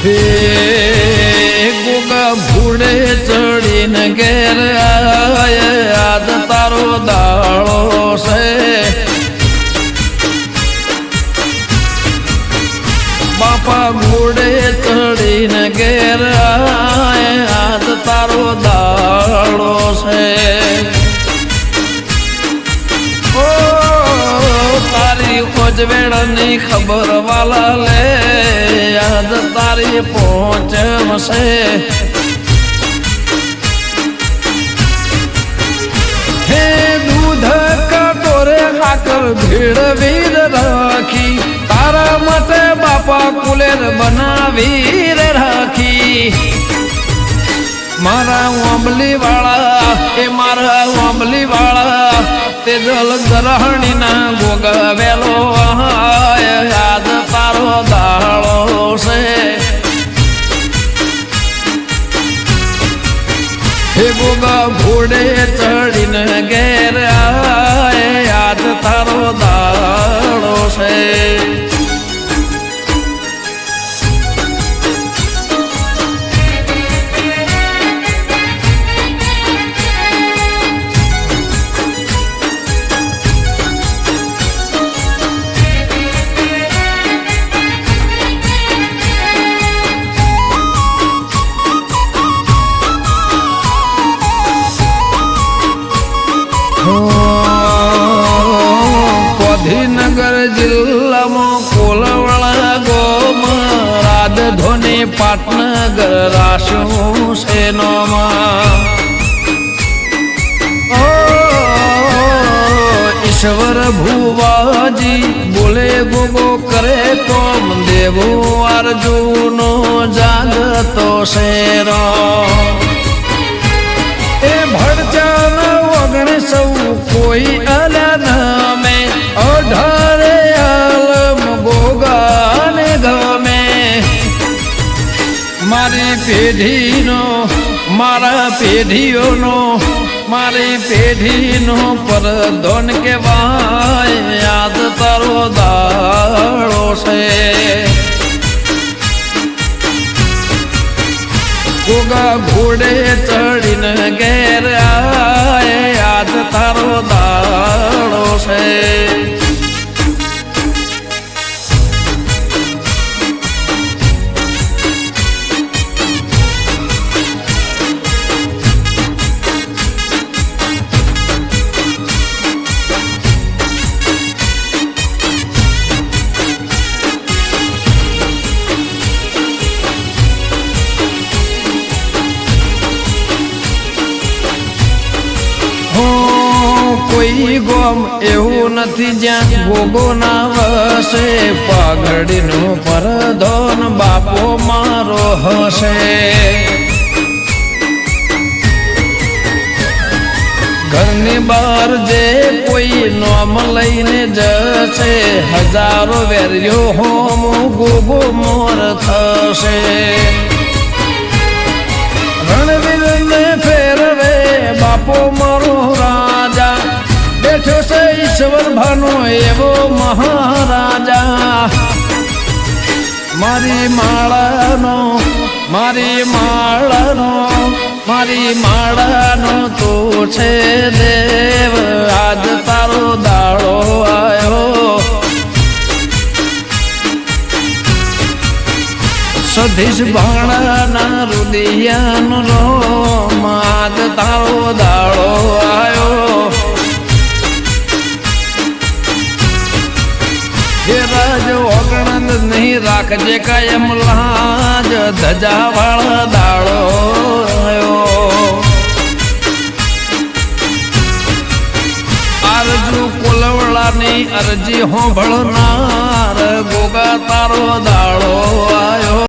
હે ગોગા ભૂડે ચડીને ઘેર આજ તારો દાળો છે બાપા ઘોડે ચડીને ઘેર આજ તારો દાળો છે ઓ તારી ખોજવેળની ખબર વાલા લે આજ તારી પહોંચશે હે દૂધ કટોરે હાકર ભીડવીર રાખી તારા માટે બાપા કુલેર બનાવી રાખી મારા ઓંબલી વાળા એ મારા ઓંબલી વાળા તે જલ ગ્રહણી ના ગોગવેલો આજ તારો દાળો છે હે ગોગા ઘોડે ચડીને ઘેર આજ તારો દાળો છે ગાંધીનગર જિલ્લામાં કોલવડા ગોમાં રાજધોની પાટનગર રાશું સેનોમાં ઈશ્વર ભુવાજી બોલે ગોગો કરે કોમ દેવો અર્જુનો જાગતો શેરો એ ભડચાન વગણે સૌ કોઈ અલ્યા નમે અઢારે આલમ ગોગાને ગમે મારી પેઢીનો મારા પેઢીઓનો મારી પેઢીનો પરધોન કહેવાય યાદ તારો દાળો છે ગોગા ઘોડે ચડીને ઘેર આજ તારો દાળો છે કોઈ ગોમ એવું નથી જ્યાં ગોગો ના વસે પાઘડીનો પરધોન બાપો મારો હશે ઘરની બહાર જે કોઈ નોમ લઈને જશે હજારો વેર્યો હોમ ગોગો મોર થશે રણવીરને ફેરવે બાપો મારો રાજા બેઠો છે ઈશ્વર ભાનો એવો મહારાજા મારી માળાનો મારી માળાનો મારી માળાનો તો છે દેવ આજ તારો દાળો આવ્યો સધીશ ભાણાના રુદિયાનો રોમ આજ તારો દાળો આવ્યો હે રાજ ઓગણંદ નહીં રાખજે કાયમ લાજ ધજા વાળા દાળો આવ્યો આરજુ કોલવડાની અરજી હોંભળનાર ગોગા તારો દાળો